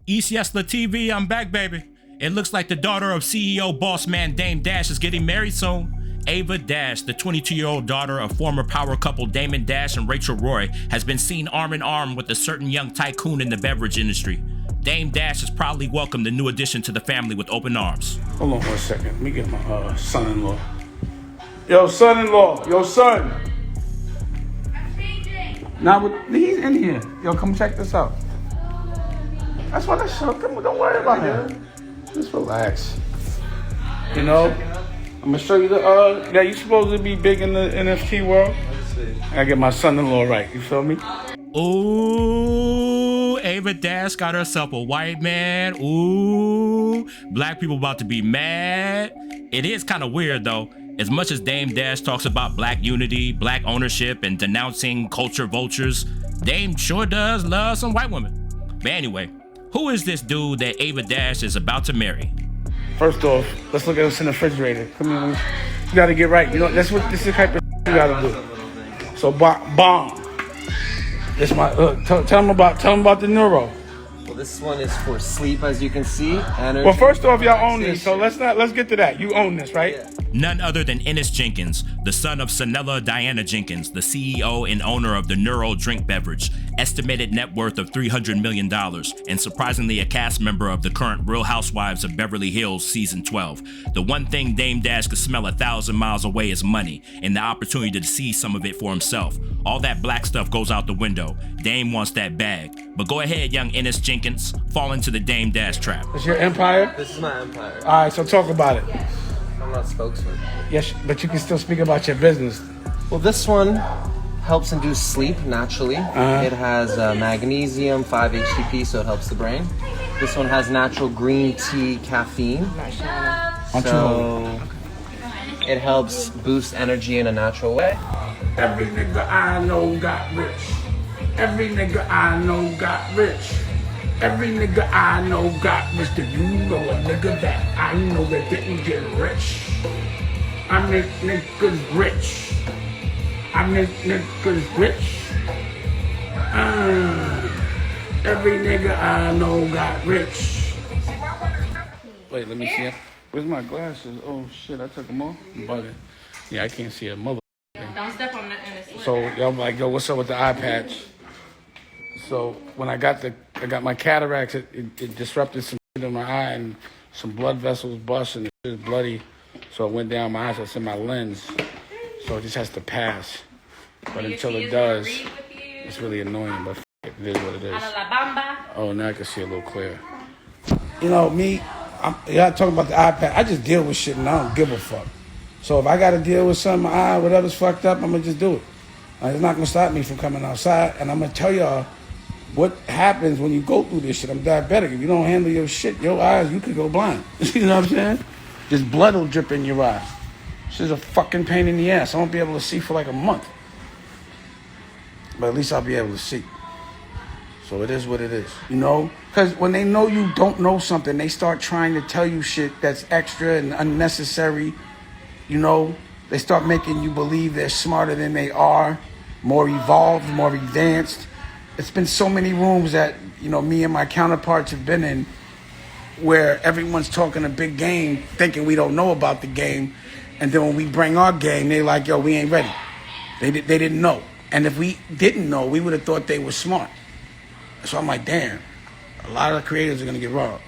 East Yesla TV, I'm back, baby. It looks like the daughter of CEO boss man Dame Dash is getting married soon. Ava Dash, the 22-year-old daughter of former power couple Damon Dash and Rachel Roy, has been seen arm in arm with a certain young tycoon in the beverage industry. Dame Dash has proudly welcomed the new addition to the family with open arms. Hold on 1 second. Let me get my son-in-law. Yo, son-in-law. Yo, son. I'm changing. Nah, he's in here. Yo, come check this out. That's what I showed. Come on, don't worry about him. Just relax. You know, I'm gonna show you the yeah, you supposed to be big in the NFT world. Let's see. I gotta get my son-in-law right. You feel me? Ooh, Ava Dash got herself a white man. Ooh, black people about to be mad. It is kind of weird though. As much as Dame Dash talks about black unity, black ownership, and denouncing culture vultures, Dame sure does love some white women. But anyway, who is this dude that Ava Dash is about to marry? First off, let's look at what's in the refrigerator. Come here, you gotta get right. You know, this is the type of you gotta do. So bomb. This my tell them about the neuro. Well, this one is for sleep, as you can see. Energy, well, first off, y'all own this, so let's get to that. You own this, right? Yeah. None other than Ennis Jenkins, the son of Sanella Diana Jenkins, the CEO and owner of the Neuro drink beverage, estimated net worth of $300 million, and surprisingly a cast member of the current Real Housewives of Beverly Hills season 12. The one thing Dame Dash could smell 1,000 miles away is money, and the opportunity to see some of it for himself. All that black stuff goes out the window. Dame wants that bag. But go ahead, young Ennis Jenkins, fall into the Dame Dash trap. It's your empire? This is my empire. All right, so talk about it. I'm not a spokesman. Yes, but you can still speak about your business. Well, this one helps induce sleep naturally. It has magnesium, 5-HTP, so it helps the brain. This one has natural green tea caffeine. So it helps boost energy in a natural way. Every nigga I know got rich. Every nigga I know got rich. Every nigga I know got rich. Do you know a nigga that I know that didn't get rich? I make niggas rich. I make niggas rich. Every nigga I know got rich. Wait, let me see it. Where's my glasses? Oh shit, I took them off. I'm bugging. Yeah, I can't see a mother. Don't step on the slip. So y'all like, yo, what's up with the eye patch? So when I got my cataracts, it disrupted some shit in my eye and some blood vessels bust and it's bloody. So it went down my eye, so it's in my lens. So it just has to pass. But until it does, it's really annoying, but it is what it is. Oh, now I can see a little clearer. You know, me, y'all talking about the eye patch. I just deal with shit and I don't give a fuck. So if I got to deal with something, whatever's fucked up, I'm going to just do it. It's not going to stop me from coming outside. And I'm going to tell y'all what happens when you go through this shit. I'm diabetic. If you don't handle your shit, your eyes, you could go blind. You know what I'm saying? Just blood will drip in your eyes. This is a fucking pain in the ass. I won't be able to see for like a month. But at least I'll be able to see. So it is what it is. You know? Because when they know you don't know something, they start trying to tell you shit that's extra and unnecessary. You know, they start making you believe they're smarter than they are, more evolved, more advanced. It's been so many rooms that, you know, me and my counterparts have been in where everyone's talking a big game, thinking we don't know about the game. And then when we bring our game, they're like, yo, we ain't ready. They didn't know. And if we didn't know, we would have thought they were smart. So I'm like, damn, a lot of creators are going to get robbed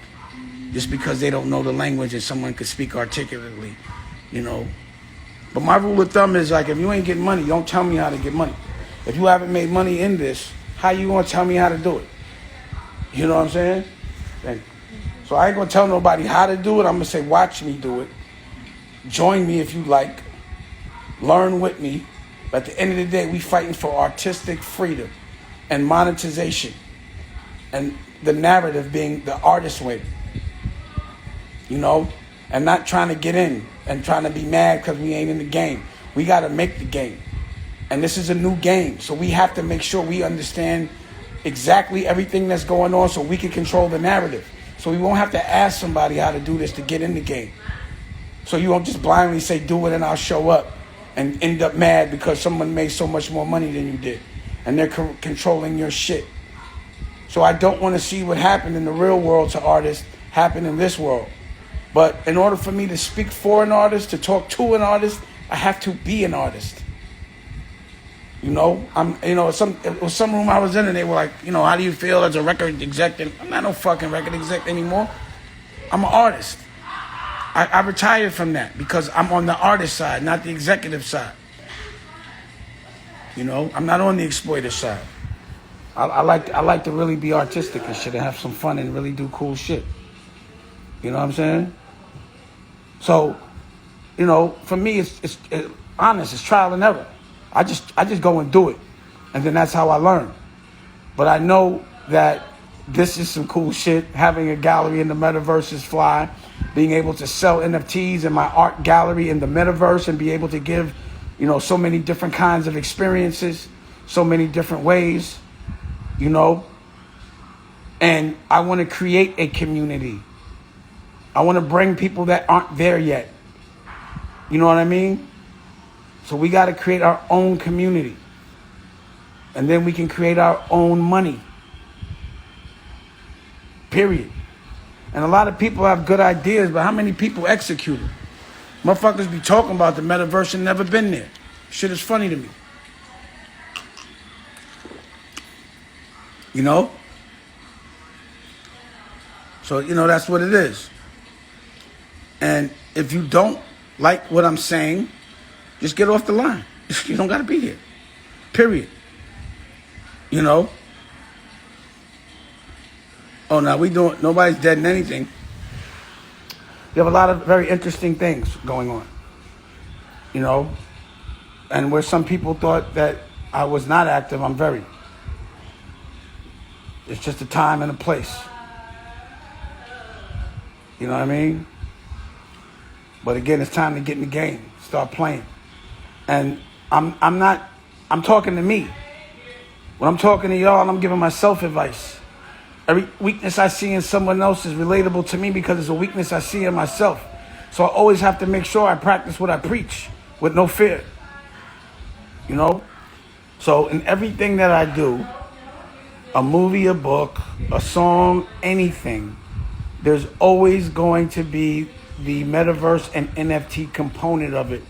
just because they don't know the language and someone could speak articulately. You know, but my rule of thumb is like, if you ain't getting money, don't tell me how to get money. If you haven't made money in this, how you gonna tell me how to do it? You know what I'm saying? Thank you. So I ain't gonna tell nobody how to do it. I'm gonna say, watch me do it. Join me if you like. Learn with me. But at the end of the day, we fighting for artistic freedom and monetization, and the narrative being the artist way. You know, and not trying to get in and trying to be mad because we ain't in the game. We got to make the game. And this is a new game. So we have to make sure we understand exactly everything that's going on so we can control the narrative. So we won't have to ask somebody how to do this to get in the game. So you won't just blindly say, do it and I'll show up and end up mad because someone made so much more money than you did. And they're controlling your shit. So I don't want to see what happened in the real world to artists happen in this world. But in order for me to speak for an artist, to talk to an artist, I have to be an artist. You know, it was some room I was in, and they were like, you know, how do you feel as a record exec? I'm not no fucking record exec anymore. I'm an artist. I retired from that because I'm on the artist side, not the executive side. You know, I'm not on the exploiter side. I like to really be artistic and shit and have some fun and really do cool shit. You know what I'm saying? So, you know, for me, it's honest. It's trial and error. I just go and do it, and then that's how I learn. But I know that this is some cool shit. Having a gallery in the metaverse is fly. Being able to sell NFTs in my art gallery in the metaverse and be able to give, you know, so many different kinds of experiences, so many different ways, you know. And I want to create a community. I want to bring people that aren't there yet. You know what I mean? So we got to create our own community. And then we can create our own money. Period. And a lot of people have good ideas, but how many people execute it? Motherfuckers be talking about the metaverse and never been there. Shit is funny to me. You know? So, you know, that's what it is. And if you don't like what I'm saying, just get off the line. You don't got to be here. Period. You know? Oh, now nobody's dead in anything. You have a lot of very interesting things going on. You know? And where some people thought that I was not active, I'm very. It's just a time and a place. You know what I mean? But again, it's time to get in the game. Start playing. And I'm talking to me. When I'm talking to y'all, I'm giving myself advice. Every weakness I see in someone else is relatable to me because it's a weakness I see in myself. So I always have to make sure I practice what I preach with no fear. You know? So in everything that I do, a movie, a book, a song, anything, there's always going to be the metaverse and NFT component of it.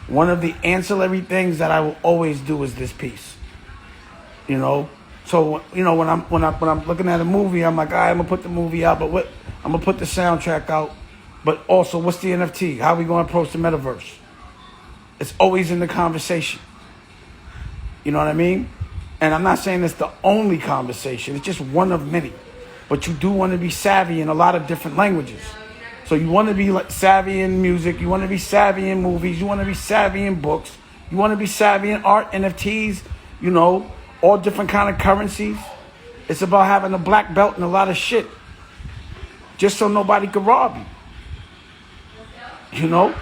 One of the ancillary things that I will always do is this piece. You know? So, you know, when I'm looking at a movie, I'm like, all right, I'm gonna put the movie out, but I'm gonna put the soundtrack out, but also what's the NFT? How are we gonna approach the metaverse? It's always in the conversation. You know what I mean? And I'm not saying it's the only conversation, it's just one of many. But you do want to be savvy in a lot of different languages. So you want to be like savvy in music, you want to be savvy in movies, you want to be savvy in books, you want to be savvy in art, NFTs, you know, all different kind of currencies. It's about having a black belt and a lot of shit. Just so nobody can rob you. You know?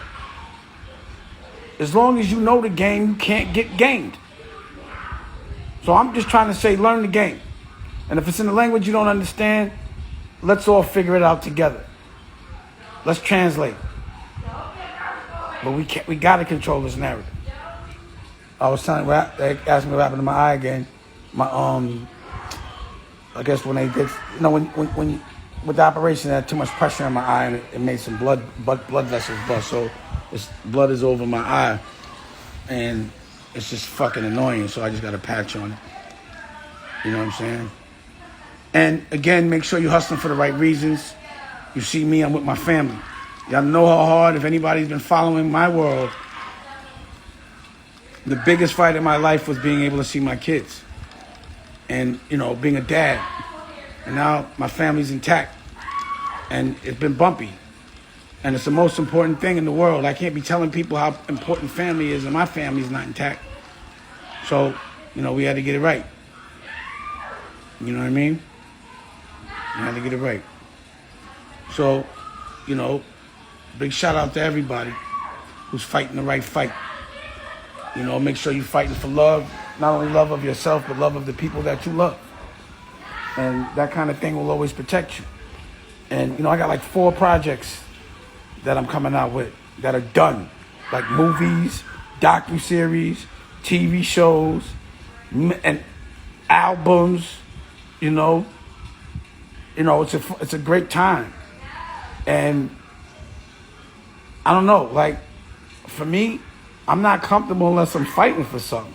As long as you know the game, you can't get gamed. So I'm just trying to say, learn the game. And if it's in a language you don't understand, let's all figure it out together. Let's translate. But we got to control this narrative. I was telling, they asked me what happened to my eye again. My I guess when they did, you know, when with the operation, I had too much pressure in my eye and it made some blood vessels bust. So this blood is over my eye, and it's just fucking annoying. So I just got a patch on it. You know what I'm saying? And again, make sure you're hustling for the right reasons. You see me, I'm with my family. Y'all know how hard, if anybody's been following my world, the biggest fight in my life was being able to see my kids. And, you know, being a dad. And now my family's intact. And it's been bumpy. And it's the most important thing in the world. I can't be telling people how important family is and my family's not intact. So, you know, we had to get it right. You know what I mean? We had to get it right. So, you know, big shout out to everybody who's fighting the right fight. You know, make sure you're fighting for love, not only love of yourself, but love of the people that you love. And that kind of thing will always protect you. And, you know, I got like 4 projects that I'm coming out with that are done. Like movies, docuseries, TV shows, and albums, you know, it's a great time. And I don't know, like, for me, I'm not comfortable unless I'm fighting for something.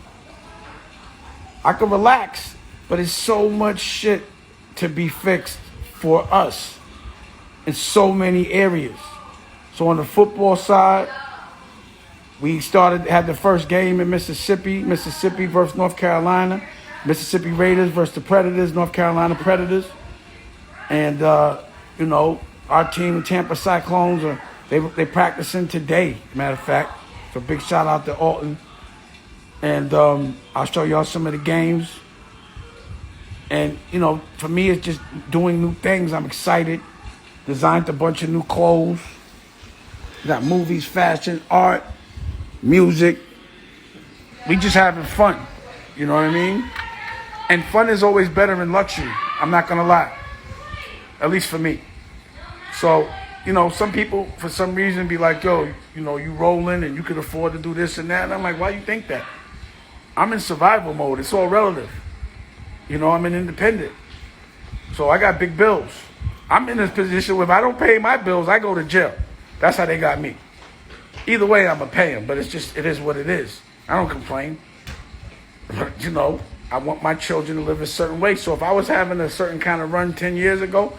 I can relax, but it's so much shit to be fixed for us in so many areas. So on the football side, we had the first game in Mississippi versus North Carolina, Mississippi Raiders versus the Predators, North Carolina Predators. And, you know, our team, the Tampa Cyclones, they practicing today, matter of fact. So big shout out to Alton. And I'll show y'all some of the games. And, you know, for me, it's just doing new things. I'm excited. Designed a bunch of new clothes. Got movies, fashion, art, music. We just having fun. You know what I mean? And fun is always better than luxury. I'm not going to lie. At least for me. So, you know, some people, for some reason, be like, yo, you know, you rolling and you could afford to do this and that. And I'm like, why you think that? I'm in survival mode. It's all relative. You know, I'm an independent. So I got big bills. I'm in this position where if I don't pay my bills, I go to jail. That's how they got me. Either way, I'm going to pay them. But it is what it is. I don't complain. But, you know, I want my children to live a certain way. So if I was having a certain kind of run 10 years ago,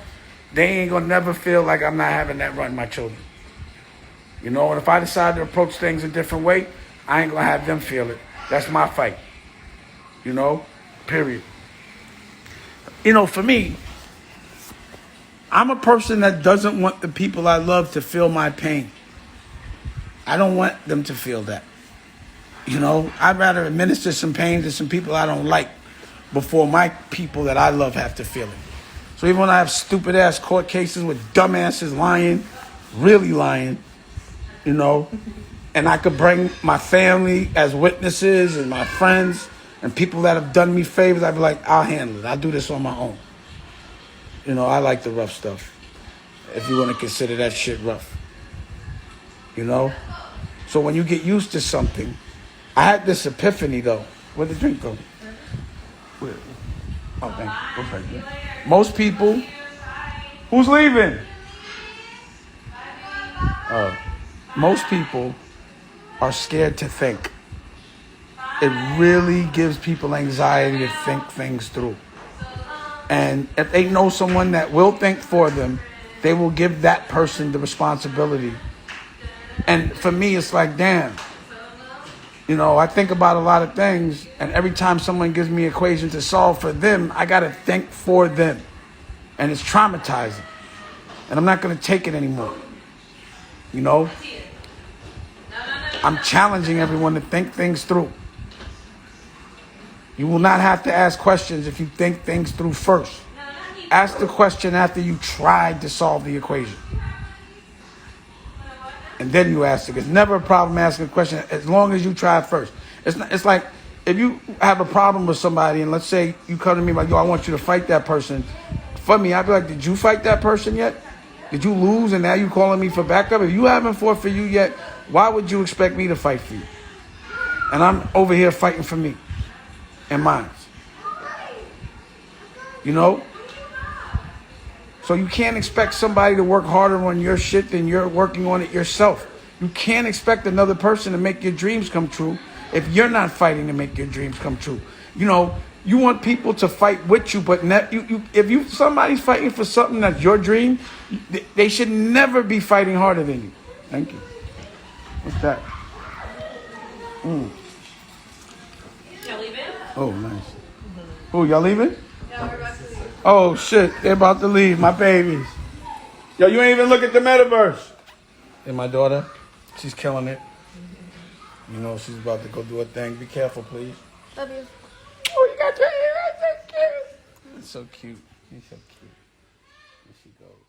they ain't going to never feel like I'm not having that run, my children. You know, and if I decide to approach things a different way, I ain't going to have them feel it. That's my fight. You know, period. You know, for me, I'm a person that doesn't want the people I love to feel my pain. I don't want them to feel that. You know, I'd rather administer some pain to some people I don't like before my people that I love have to feel it. So even when I have stupid ass court cases with dumbasses lying, really lying, you know, and I could bring my family as witnesses and my friends and people that have done me favors, I'd be like, I'll handle it. I'll do this on my own. You know, I like the rough stuff. If you want to consider that shit rough. You know? So when you get used to something, I had this epiphany though. Where'd the drink go? Where? Oh, thank you. Okay. Most people, who's leaving? Most people are scared to think. It really gives people anxiety to think things through. And if they know someone that will think for them, they will give that person the responsibility. And for me, it's like, damn. You know, I think about a lot of things, and every time someone gives me an equation to solve for them, I got to think for them. And it's traumatizing. And I'm not going to take it anymore. You know? I'm challenging everyone to think things through. You will not have to ask questions if you think things through first. Ask the question after you tried to solve the equation. And then you ask it. It's never a problem asking a question as long as you try first. It's like if you have a problem with somebody and let's say you come to me like, yo, I want you to fight that person. For me, I'd be like, did you fight that person yet? Did you lose and now you calling me for backup? If you haven't fought for you yet, why would you expect me to fight for you? And I'm over here fighting for me and mine. You know? So you can't expect somebody to work harder on your shit than you're working on it yourself. You can't expect another person to make your dreams come true if you're not fighting to make your dreams come true. You know, you want people to fight with you, but if somebody's fighting for something that's your dream, they should never be fighting harder than you. Thank you. What's that? Y'all leaving? Oh, nice. Oh, y'all leaving? Yeah, we're about to leave. Oh, shit. They're about to leave. My babies. Yo, you ain't even look at the metaverse. And my daughter, she's killing it. You know, she's about to go do her thing. Be careful, please. Love you. Oh, you got your hair. That's so cute. That's so cute. He's so cute. Here she goes.